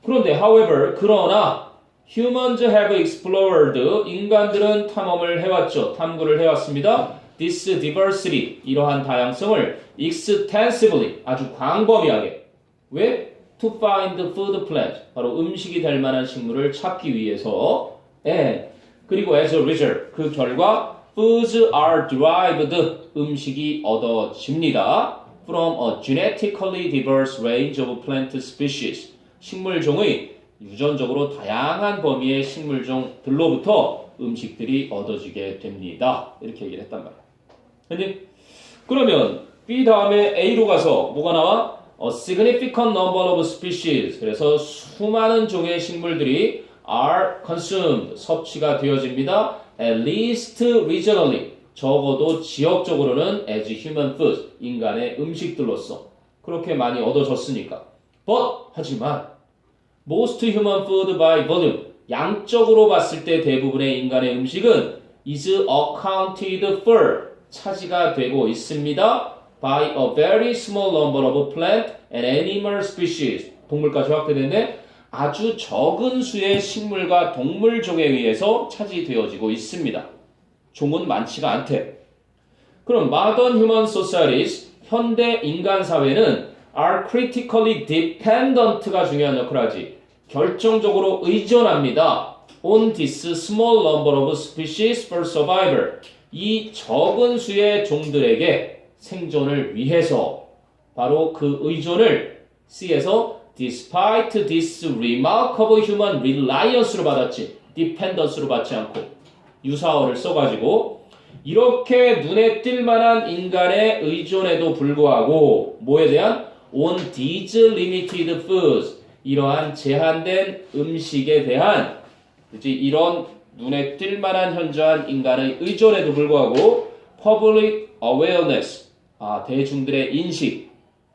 그런데 however 그러나 humans have explored 인간들은 탐험을 해왔죠. 탐구를 해왔습니다. This diversity 이러한 다양성을 extensively 아주 광범위하게 왜? To find food plant 바로 음식이 될 만한 식물을 찾기 위해서 and 그리고 as a result 그 결과 foods are derived 음식이 얻어집니다. From a genetically diverse range of plant species 식물종의 유전적으로 다양한 범위의 식물종들로부터 음식들이 얻어지게 됩니다. 이렇게 얘기를 했단 말이야. 근데 그러면 B 다음에 A로 가서 뭐가 나와? A significant number of species 그래서 수많은 종의 식물들이 are consumed 섭취가 되어집니다. At least regionally 적어도 지역적으로는 as human food 인간의 음식들로서 그렇게 많이 얻어졌으니까. But 하지만 most human food by volume 양적으로 봤을 때 대부분의 인간의 음식은 is accounted for 차지가 되고 있습니다. by a very small number of plant and animal species 동물까지 확대되는데 아주 적은 수의 식물과 동물종에 의해서 차지되어지고 있습니다. 종은 많지가 않대. 그럼 modern human societies 현대 인간 사회는 are critically dependent가 중요한 역할을 하지. 결정적으로 의존합니다. on this small number of species for survival. 이 적은 수의 종들에게 생존을 위해서 바로 그 의존을 C에서 despite this remarkable human reliance로 받았지. dependence로 받지 않고 유사어를 써가지고 이렇게 눈에 띌 만한 인간의 의존에도 불구하고 뭐에 대한 on these limited foods 이러한 제한된 음식에 대한 그치? 이런 눈에 띌 만한 현저한 인간의 의존에도 불구하고 public awareness 대중들의 인식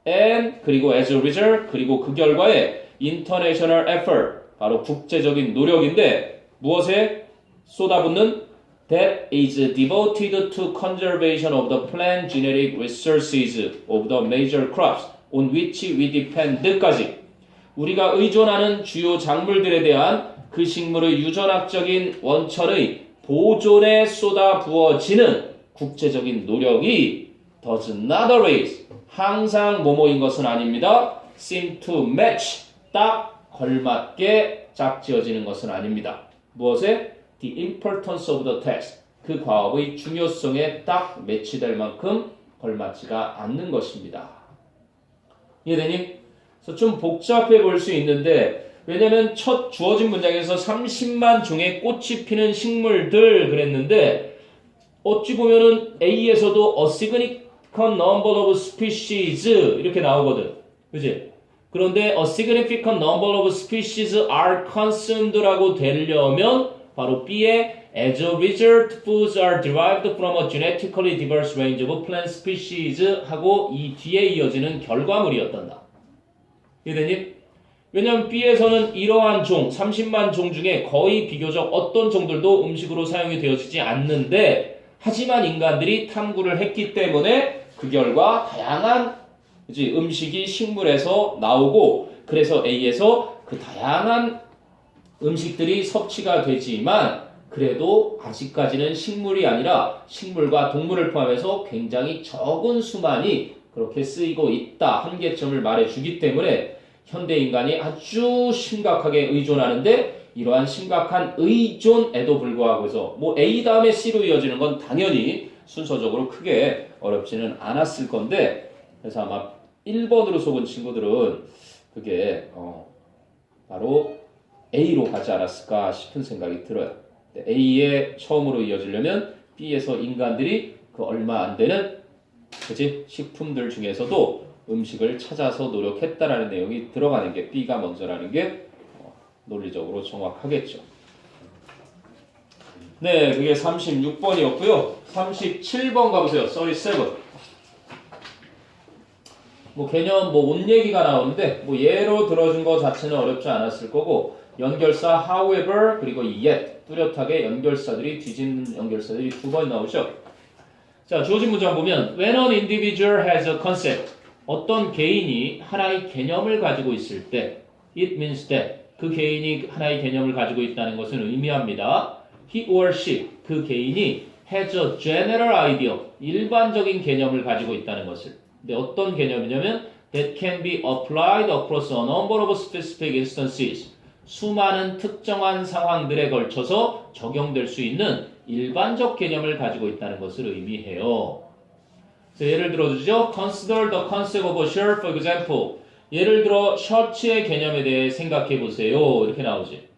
and 그리고 as a result 그리고 그 결과에 international effort 바로 국제적인 노력인데 무엇에 쏟아붓는 that is devoted to conservation of the plant genetic resources of the major crops on which we depend까지 우리가 의존하는 주요 작물들에 대한 그 식물의 유전학적인 원천의 보존에 쏟아 부어지는 국제적인 노력이 does not always 항상 뭐뭐인 것은 아닙니다. seem to match 딱 걸맞게 짝지어지는 것은 아닙니다. 무엇에? The importance of the text 그 과업의 중요성에 딱 매치될 만큼 걸맞지가 않는 것입니다. 이해되니? 그래서 좀 복잡해 보일 수 있는데 왜냐면 첫 주어진 문장에서 30만 종의 꽃이 피는 식물들 그랬는데 어찌 보면은 A에서도 a significant number of species 이렇게 나오거든. 그지? 그런데 a significant number of species are consumed라고 되려면 바로 B에 as a result, foods are derived from a genetically diverse range of plant species 하고 이 뒤에 이어지는 결과물이었단다. 이해되니? 왜냐하면 B에서는 이러한 종, 30만 종 중에 거의 비교적 어떤 종들도 음식으로 사용이 되어지지 않는데 하지만 인간들이 탐구를 했기 때문에 그 결과 다양한 음식이 식물에서 나오고 그래서 A에서 그 다양한 음식들이 섭취가 되지만 그래도 아직까지는 식물이 아니라 식물과 동물을 포함해서 굉장히 적은 수만이 그렇게 쓰이고 있다. 한계점을 말해주기 때문에 현대인간이 아주 심각하게 의존하는데 이러한 심각한 의존에도 불구하고서 뭐 A 다음에 C로 이어지는 건 당연히 순서적으로 크게 어렵지는 않았을 건데 그래서 아마 1번으로 속은 친구들은 그게 바로 A로 가지 않았을까 싶은 생각이 들어요. A에 처음으로 이어지려면 B에서 인간들이 그 얼마 안 되는 식품들 중에서도 음식을 찾아서 노력했다라는 내용이 들어가는 게 B가 먼저라는 게 논리적으로 정확하겠죠. 네, 그게 36번이었고요. 37번 가보세요. 37. 뭐 개념 옷 얘기가 나오는데 뭐 예로 들어준 거 자체는 어렵지 않았을 거고 연결사 however 그리고 yet 뚜렷하게 연결사들이 뒤집는 연결사들이 두 번 나오죠. 자, 주어진 문장 보면 when an individual has a concept 어떤 개인이 하나의 개념을 가지고 있을 때 it means that 그 개인이 하나의 개념을 가지고 있다는 것은 의미합니다. he or she 그 개인이 has a general idea 일반적인 개념을 가지고 있다는 것을 근데 어떤 개념이냐면 that can be applied across a number of specific instances 수많은 특정한 상황들에 걸쳐서 적용될 수 있는 일반적 개념을 가지고 있다는 것을 의미해요. 예를 들어주죠. Consider the concept of a shirt, for example. 예를 들어 셔츠의 개념에 대해 생각해 보세요. 이렇게 나오지.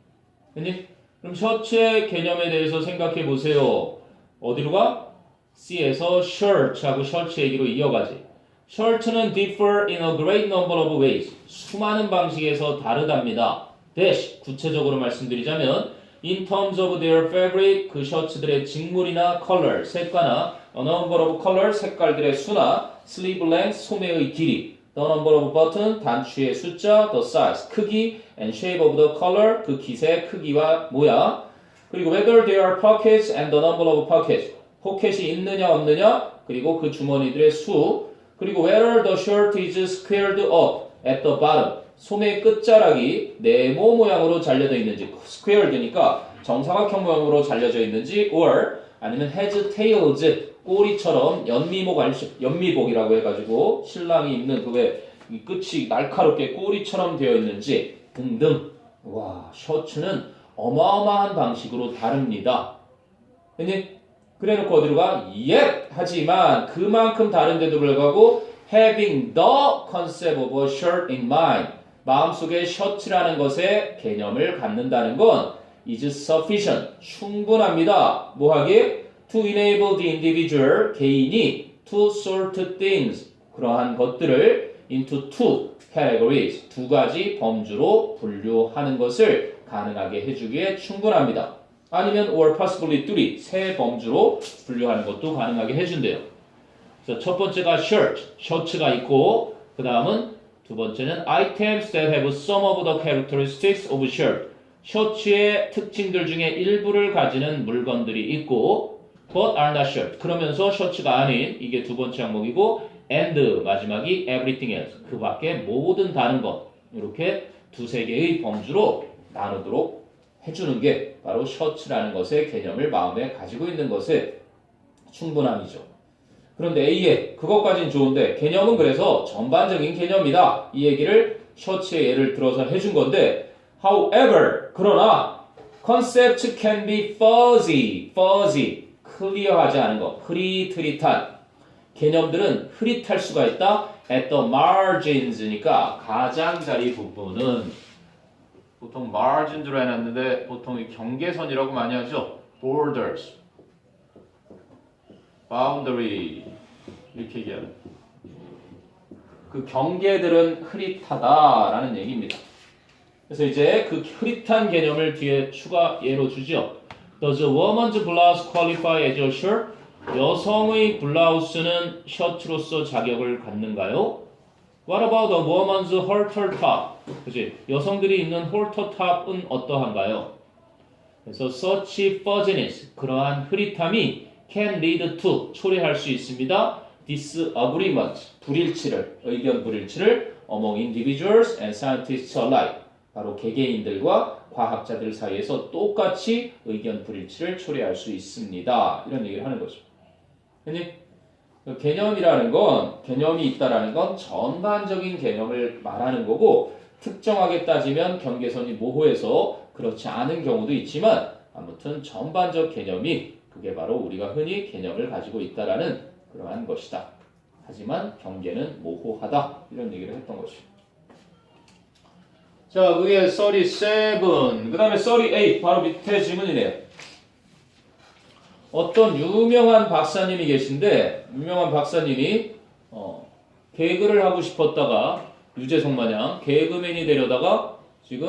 그럼 셔츠의 개념에 대해서 생각해 보세요. 어디로 가? C에서 shirt하고 셔츠 얘기로 이어가지. 셔츠는 differ in a great number of ways. 수많은 방식에서 다르답니다. dash 구체적으로 말씀드리자면 in terms of their fabric 그 셔츠들의 직물이나 color 색과나 a number of color 색깔들의 수나 sleeve length 소매의 길이 the number of button 단추의 숫자 the size 크기 and shape of the color 그 깃의 크기와 모양 그리고 whether there are pockets and the number of pockets 포켓이 있느냐 없느냐 그리고 그 주머니들의 수 그리고 whether the shirt is squared up at the bottom 소매 끝자락이 네모 모양으로 잘려져 있는지 squared니까 정사각형 모양으로 잘려져 있는지 or 아니면 has tails 꼬리처럼 연미복이라고 해가지고 신랑이 입는 그 왜 끝이 날카롭게 꼬리처럼 되어 있는지 등등 와 셔츠는 어마어마한 방식으로 다릅니다. 그래놓고 어디로 가? yet 하지만 그만큼 다른데도 불구하고 having the concept of a shirt in mind 마음속에 셔츠라는 것의 개념을 갖는다는 건 is sufficient, 충분합니다. 뭐하기에? To enable the individual, 개인이 to sort things, 그러한 것들을 into two categories, 두 가지 범주로 분류하는 것을 가능하게 해주기에 충분합니다. 아니면 or possibly three, 세 범주로 분류하는 것도 가능하게 해준대요. 그래서 첫 번째가 shirt, 셔츠가 있고 그 다음은 두 번째는 items that have some of the characteristics of shirt. 셔츠의 특징들 중에 일부를 가지는 물건들이 있고 but are not shirt. 그러면서 셔츠가 아닌 이게 두 번째 항목이고 and 마지막이 everything else. 그 밖에 모든 다른 것. 이렇게 두세 개의 범주로 나누도록 해주는 게 바로 셔츠라는 것의 개념을 마음에 가지고 있는 것의 충분함이죠. 그런데 A에 그것까진 좋은데 개념은 그래서 전반적인 개념이다. 이 얘기를 셔츠의 예를 들어서 해준 건데 however 그러나 concept can be fuzzy 클리어하지 않은 것 흐릿흐릿한 개념들은 흐릿할 수가 있다. at the margins니까 가장자리 부분은 보통 margins로 해놨는데 보통 이 경계선이라고 많이 하죠. borders boundary 이렇게 얘기하는 그 경계들은 흐릿하다라는 얘기입니다. 그래서 이제 그 흐릿한 개념을 뒤에 추가 예로 주죠. Does a woman's blouse qualify as a shirt? 여성의 블라우스는 셔츠로서 자격을 갖는가요? What about a woman's halter top? 그치? 여성들이 입는 halter top은 어떠한가요? 그래서 such fuzziness, 그러한 흐릿함이 can lead to, 초래할 수 있습니다. disagreement, 불일치를, 의견 불일치를 among individuals and scientists alike. 바로 개개인들과 과학자들 사이에서 똑같이 의견 불일치를 초래할 수 있습니다. 이런 얘기를 하는 거죠. 개념이라는 건, 개념이 있다라는 건 전반적인 개념을 말하는 거고, 특정하게 따지면 경계선이 모호해서 그렇지 않은 경우도 있지만, 아무튼 전반적 개념이 그게 바로 우리가 흔히 개념을 가지고 있다라는 그러한 것이다. 하지만 경계는 모호하다. 이런 얘기를 했던 것이죠. 자, 그게 37. 그 다음에 38. 바로 밑에 질문이네요. 어떤 유명한 박사님이 계신데, 유명한 박사님이, 개그를 하고 싶었다가, 유재석 마냥 개그맨이 되려다가 지금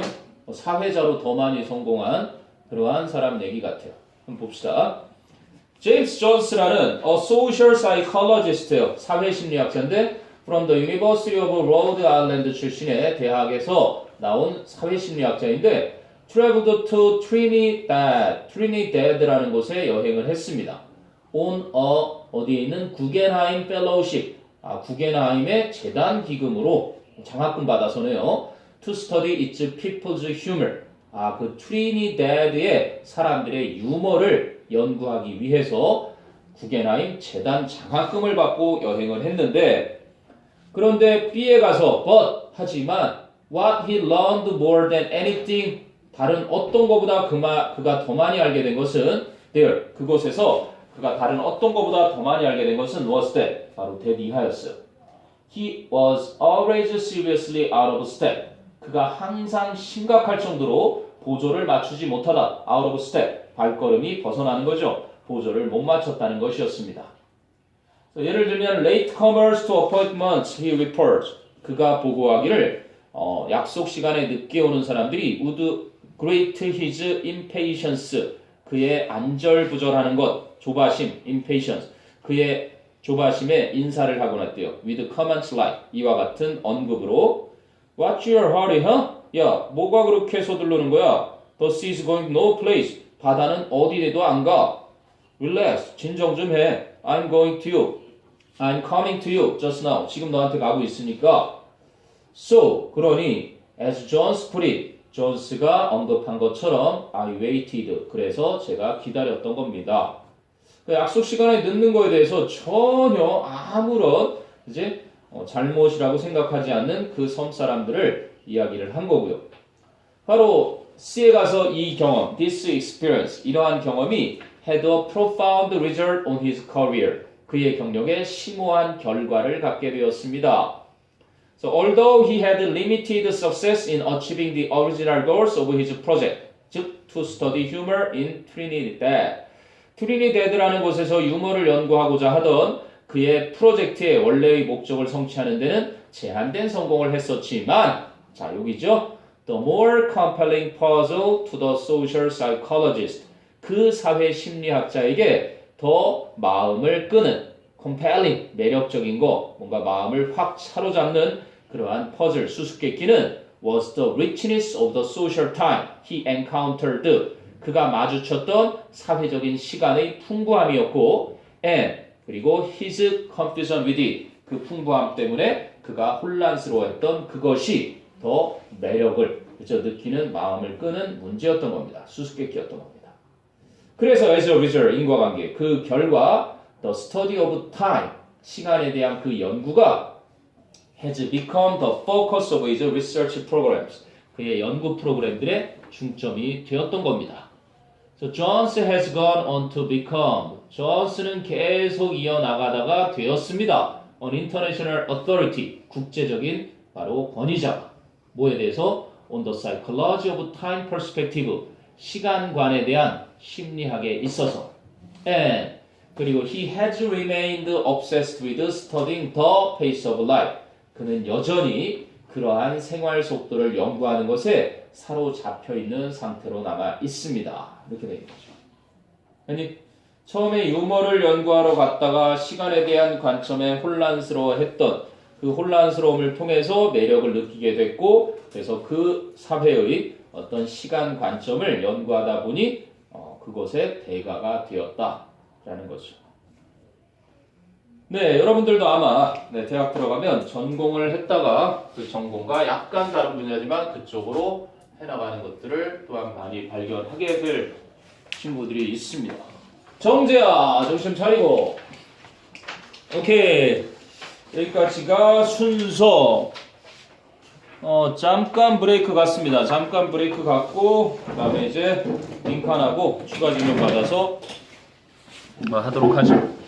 사회자로 더 많이 성공한 그러한 사람 얘기 같아요. 한번 봅시다. 제임스 존스라는 social psychologist예요. 사회심리학자인데, from the University of Rhode Island 출신의 대학에서 나온 사회심리학자인데 traveled to Trinidad라는 곳에 여행을 했습니다. on 어디에 있는 구겐하임 펠로우십, 구겐하임의 재단 기금으로 장학금 받아서네요. to study its people's humor, 그 트리니다드의 사람들의 유머를 연구하기 위해서 구겐하임 재단 장학금을 받고 여행을 했는데, 그런데 B에 가서 하지만 what he learned more than anything, 다른 어떤 것보다 그가 더 많이 알게 된 것은 there, 그곳에서 그가 다른 어떤 것보다 더 많이 알게 된 것은 was that, 바로 that 이하였어요. He was always seriously out of step, 그가 항상 심각할 정도로 보조를 맞추지 못하다. out of step, 발걸음이 벗어나는 거죠. 보조를 못 맞췄다는 것이었습니다. 예를 들면 late comers to appointments, he reports, 그가 보고하기를 약속 시간에 늦게 오는 사람들이 would grate his impatience, 그의 안절부절하는 것, 조바심, impatience, 그의 조바심에 인사를 하곤 했대요. with comments like, 이와 같은 언급으로 What's your hurry, huh? 야, 뭐가 그렇게 서두르는 거야? The sea is going no place, 바다는 어디에도 안 가. Relax, 진정 좀 해. I'm going to you. I'm coming to you just now. 지금 너한테 가고 있으니까. So, 그러니 as Jones put it, 존스가 언급한 것처럼 I waited. 그래서 제가 기다렸던 겁니다. 약속 시간에 늦는 거에 대해서 전혀 아무런 이제 잘못이라고 생각하지 않는 그 섬 사람들을 이야기를 한 거고요. 바로 C에 가서 이 경험, this experience, 이러한 경험이 had a profound result on his career. 그의 경력에 심오한 결과를 갖게 되었습니다. So although he had limited success in achieving the original goals of his project, 즉 to study humor in Trinidad, 트리니데드라는 곳에서 유머를 연구하고자 하던 그의 프로젝트의 원래의 목적을 성취하는 데는 제한된 성공을 했었지만, 자 여기죠. The more compelling puzzle to the social psychologist, 그 사회 심리학자에게 더 마음을 끄는 compelling, 매력적인 거, 뭔가 마음을 확 사로잡는 그러한 퍼즐, 수수께끼는 was the richness of the social time he encountered, 그가 마주쳤던 사회적인 시간의 풍부함이었고, and 그리고 his confusion with it, 그 풍부함 때문에 그가 혼란스러워했던 그것이 더 매력을 느끼는 마음을 끄는 문제였던 겁니다. 수수께끼였던 겁니다. 그래서 as a result, 인과관계, 그 결과 the study of time, 시간에 대한 그 연구가 has become the focus of his research programs, 그의 연구 프로그램들의 중점이 되었던 겁니다. So Jones has gone on to become, 존스는 계속 이어나가다가 되었습니다. An international authority, 국제적인 바로 권위자가 뭐에 대해서? On the psychology of time perspective, 시간관에 대한 심리학에 있어서. And 그리고 he has remained obsessed with studying the pace of life, 그는 여전히 그러한 생활 속도를 연구하는 것에 사로잡혀 있는 상태로 남아 있습니다. 이렇게 되는 거죠. 아니, 처음에 유머를 연구하러 갔다가 시간에 대한 관점에 혼란스러워했던 그 혼란스러움을 통해서 매력을 느끼게 됐고, 그래서 그 사회의 어떤 시간 관점을 연구하다 보니 그것의 대가가 되었다라는 거죠. 네, 여러분들도 아마 대학 들어가면 전공을 했다가 그 전공과 약간 다른 분야지만 그쪽으로 해나가는 것들을 또한 많이 발견하게 될 친구들이 있습니다. 정재야, 정신 차리고. 오케이, 여기까지가 순서. 잠깐 브레이크 갔습니다. 잠깐 브레이크 갔고, 그 다음에 이제 링칸하고 추가 질문 받아서 하도록 하죠.